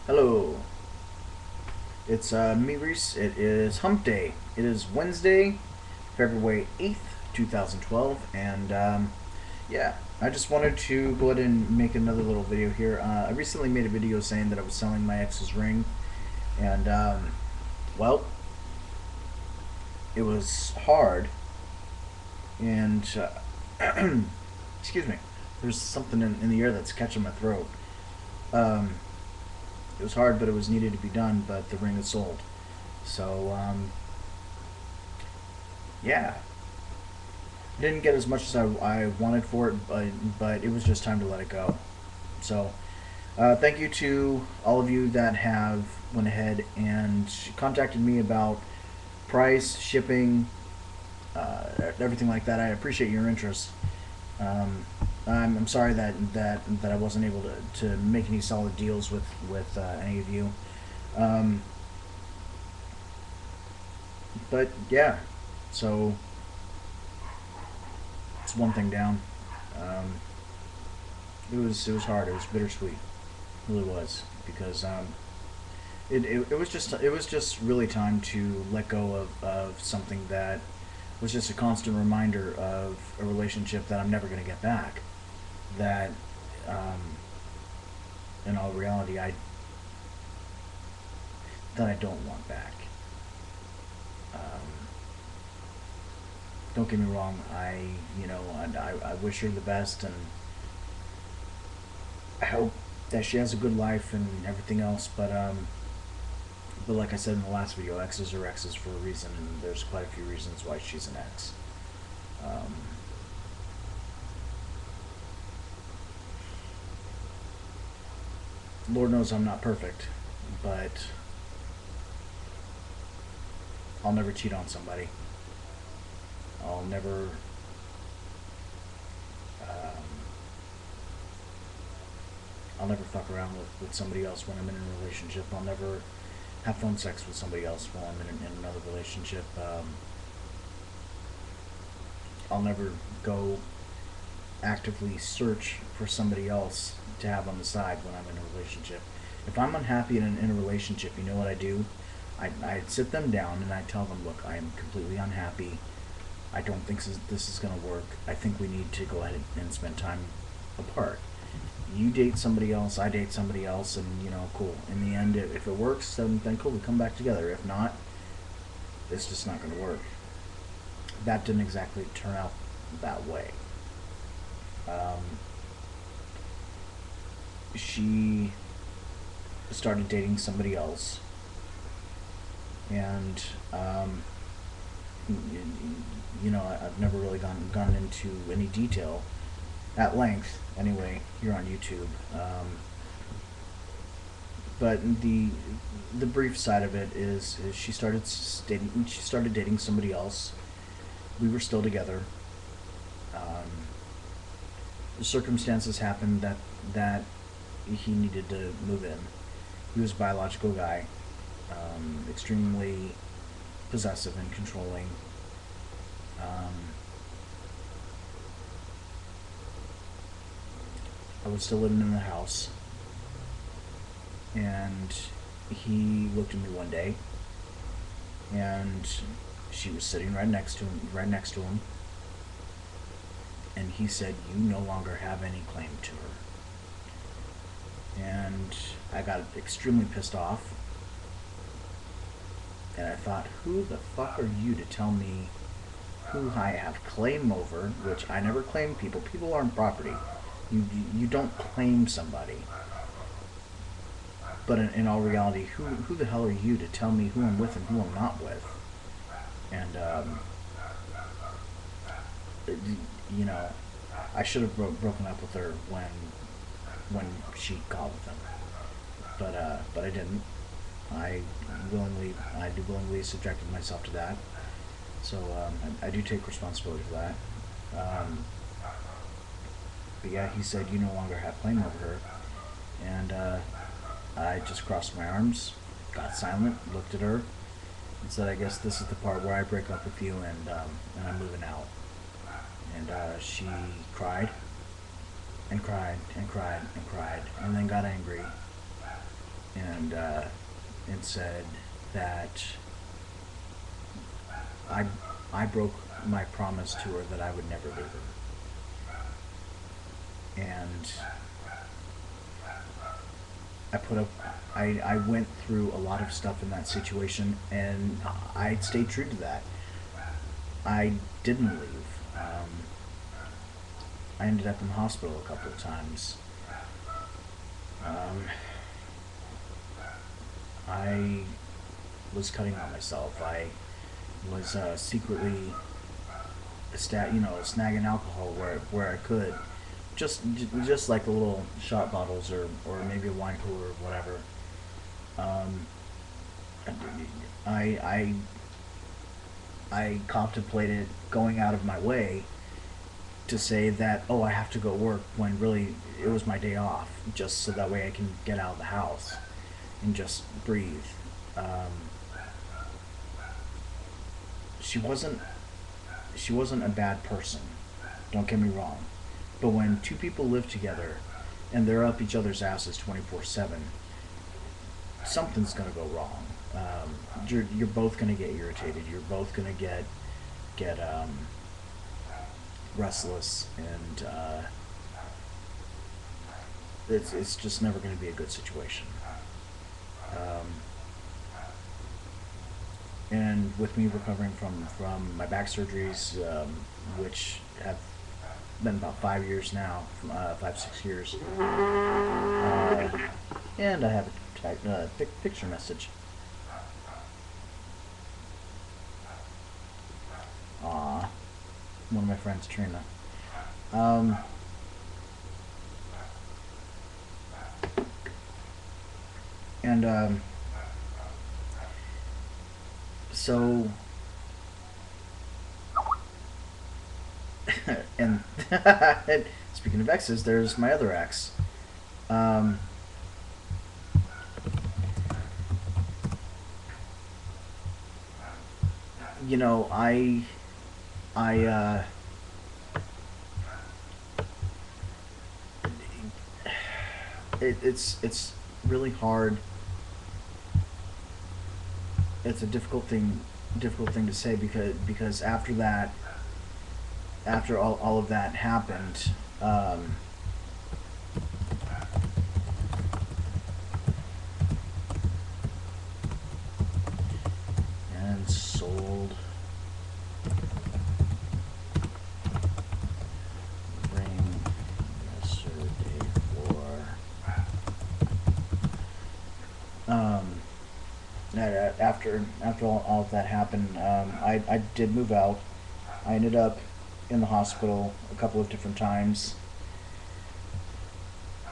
Hello, it's me, Reese. It is Hump Day. It is Wednesday, February 8th, 2012, and yeah, I just wanted to go ahead and make another little video here. I recently made a video saying that I was selling my ex's ring, and well, it was hard, and excuse me, there's something in the air that's catching my throat. Um, it was hard, but it was needed to be done, but the ring is sold. So, yeah, didn't get as much as I wanted for it, but it was just time to let it go. So, thank you to all of you that have went ahead and contacted me about price, shipping, everything like that. I appreciate your interest. Um, I'm sorry that I wasn't able to make any solid deals with any of you. Um, but yeah, so it's one thing down. Um, it was hard. It was bittersweet. It really was because it was just really time to let go of something that was just a constant reminder of a relationship that I'm never going to get back. That um, in all reality I don't want back. Um, don't get me wrong. I wish her the best, and I hope that she has a good life and everything else. But like I said in the last video, exes are exes for a reason, and there's quite a few reasons why she's an ex. Um, Lord knows I'm not perfect, but I'll never cheat on somebody. I'll never. Um, I'll never fuck around with somebody else when I'm in a relationship. I'll never have phone sex with somebody else while I'm in another relationship. I'll never go actively search for somebody else to have on the side when I'm in a relationship. If I'm unhappy in a relationship, you know what I do? I sit them down and I tell them, look, I am completely unhappy. I don't think this is going to work. I think we need to go ahead and spend time apart. You date somebody else, I date somebody else, and cool. In the end, if it works, then cool, we come back together. If not, it's just not going to work. That didn't exactly turn out that way. Um, she started dating somebody else, and I've never really gone into any detail at length anyway here on YouTube. But the brief side of it is she started dating somebody else. We were still together. Um, the circumstances happened that he needed to move in. He was a biological guy, extremely possessive and controlling. Um, I was still living in the house, and he looked at me one day, and she was sitting right next to him, and he said, "You no longer have any claim to her." And I got extremely pissed off, and I thought, who the fuck are you to tell me who I have claim over? Which I never claim people. People aren't property. You don't claim somebody. But in all reality, who the hell are you to tell me who I'm with and who I'm not with? And you know, I should have broken up with her when she called with him, but I didn't. I willingly subjected myself to that. So I do take responsibility for that. Um, but yeah, he said you no longer have claim over her, and I just crossed my arms, got silent, looked at her, and said, "I guess this is the part where I break up with you, and I'm moving out." And she cried and cried and cried and cried, and then got angry and said that I I broke my promise to her that I would never leave her, and I put up. I went through a lot of stuff in that situation, and I stayed true to that. I didn't leave. I ended up in the hospital a couple of times. Um, I was cutting on myself. I was secretly, snagging alcohol where I could, just like the little shot bottles or maybe a wine cooler or whatever. Um, I I contemplated going out of my way to say that, oh, I have to go work, when really it was my day off, just so that way I can get out of the house and just breathe. Um, she wasn't she wasn't a bad person. Don't get me wrong, but when two people live together and they're up each other's asses 24/7, something's gonna go wrong. You're both gonna get irritated. You're both gonna get restless, and it's just never gonna be a good situation. Um, and with me recovering from my back surgeries, which have been about 5 years now, 5 6 years, and I have a picture message. Aw, one of my friends, Trina. Um, and so, and speaking of exes, there's my other ex. Um, you know, I, it's really hard. It's a difficult thing to say, because after that, after all of that happened, and sold ring yesterday for after all of that happened, I did move out. I ended up in the hospital a couple of different times.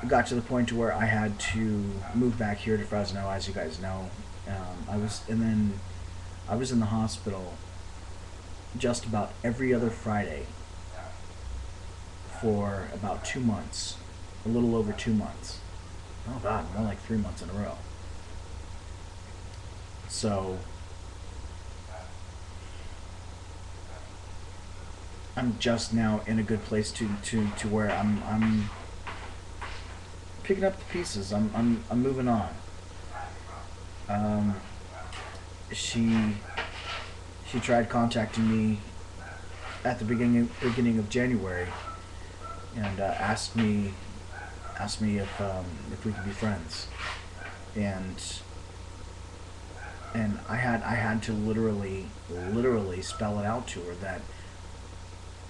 It got to the point to where I had to move back here to Fresno, as you guys know. I was in the hospital just about every other Friday for about 2 months, a little over 2 months. Oh God, more like 3 months in a row. So I'm just now in a good place to where I'm picking up the pieces. I'm moving on. Um, she she tried contacting me at the beginning of January, and asked me if we could be friends, and I had to literally spell it out to her that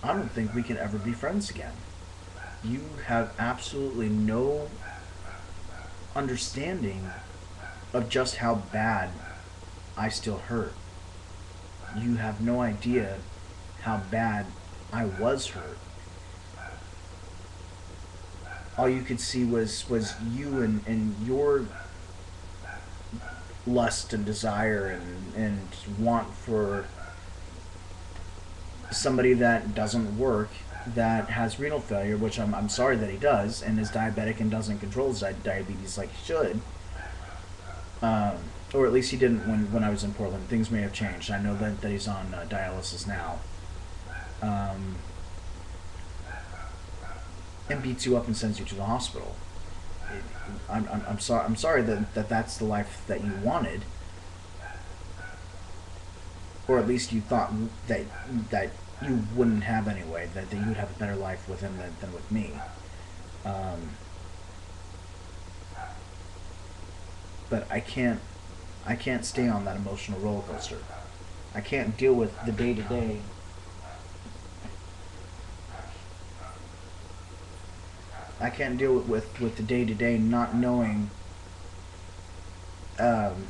I don't think we can ever be friends again. You have absolutely no understanding of just how bad I still hurt. You have no idea how bad I was hurt. All you could see was you and your lust and desire and want for somebody that doesn't work, that has renal failure, which I'm sorry that he does, and is diabetic and doesn't control his diabetes like he should. Um, or at least he didn't when I was in Portland. Things may have changed. I know that he's on dialysis now. And beats you up and sends you to the hospital. I'm sorry. I'm sorry that that's the life that you wanted, or at least you thought that that you wouldn't have anyway. That you would have a better life with him than with me. Um, but I can't stay on that emotional roller coaster. I can't deal with the day to day. I can't deal with the day to day not knowing. Um,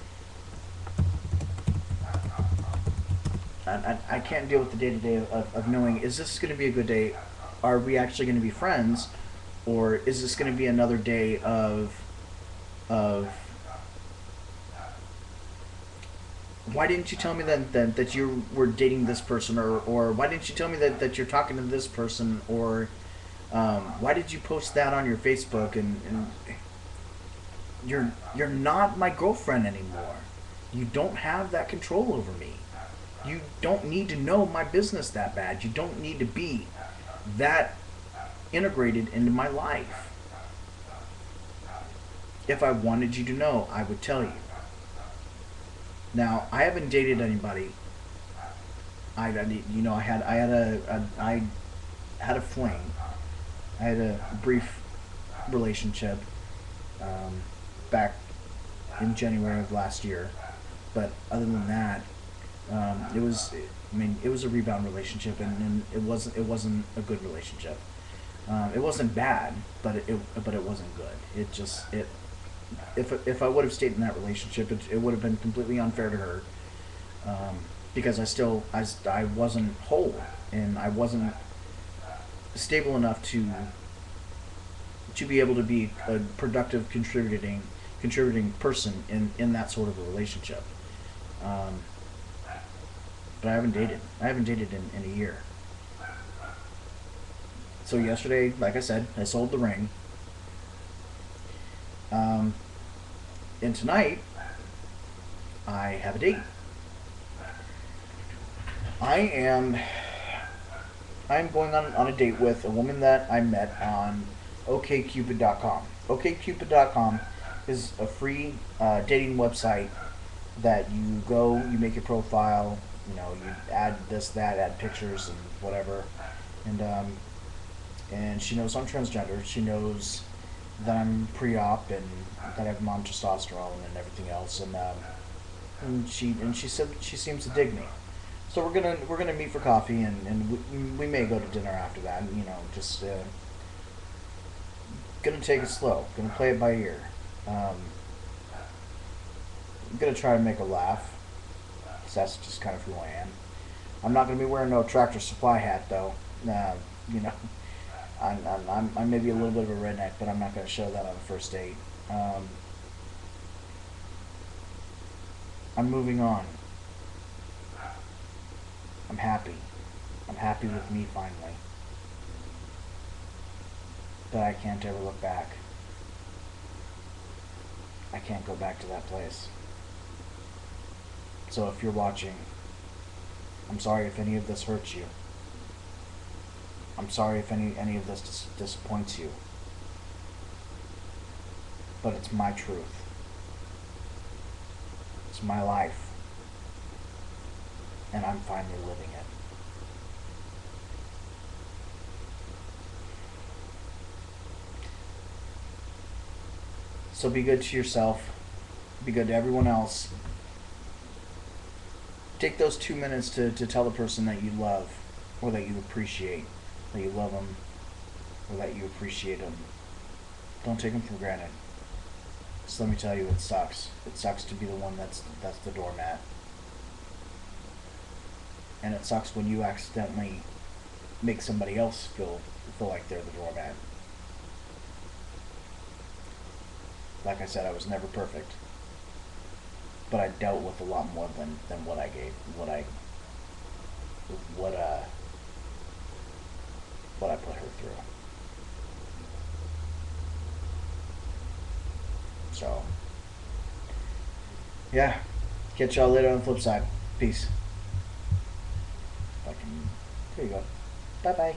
I can't deal with the day to day of knowing, is this going to be a good day? Are we actually going to be friends? Or is this going to be another day of why didn't you tell me that you were dating this person, or why didn't you tell me that you're talking to this person, or why did you post that on your Facebook, and you're not my girlfriend anymore. You don't have that control over me. You don't need to know my business that bad. You don't need to be that integrated into my life. If I wanted you to know, I would tell you. Now, I haven't dated anybody. I had a fling. I had a brief relationship back in January of last year, but other than that, it was. I mean, it was a rebound relationship, and it wasn't a good relationship. It wasn't bad, but it wasn't good. It just it if I would have stayed in that relationship, it would have been completely unfair to her, because I wasn't whole, and I wasn't stable enough to be able to be a productive contributing person in that sort of a relationship. Um, but I haven't dated. I haven't dated in a year. So yesterday, like I said, I sold the ring. Um, and tonight, I have a date. I am I'm going on a date with a woman that I met on OkCupid.com. OkCupid.com is a free dating website that you go, you make your profile, you add this, that, add pictures and whatever, and she knows I'm transgender. She knows that I'm pre-op and that I have mom testosterone and everything else, and she said she seems to dig me. So we're gonna meet for coffee, and we may go to dinner after that. Just gonna take it slow. Gonna play it by ear. Um, I'm gonna try to make her laugh. 'Cause that's just kind of who I am. I'm not gonna be wearing no Tractor Supply hat though. You know, I may be a little bit of a redneck, but I'm not gonna show that on the first date. I'm moving on. I'm happy. I'm happy with me finally. But I can't ever look back. I can't go back to that place. So if you're watching, I'm sorry if any of this hurts you. I'm sorry if any of this disappoints you. But it's my truth. It's my life. And I'm finally living it. So be good to yourself. Be good to everyone else. Take those 2 minutes to tell the person that you love, or that you appreciate, that you love them, or that you appreciate them. Don't take them for granted. So let me tell you, it sucks. It sucks to be the one that's the doormat. And it sucks when you accidentally make somebody else feel like they're the doormat. Like I said, I was never perfect, but I dealt with a lot more than what I gave, what I put her through. So, yeah, catch y'all later on the flip side. Peace. If I can, there you go. Bye bye.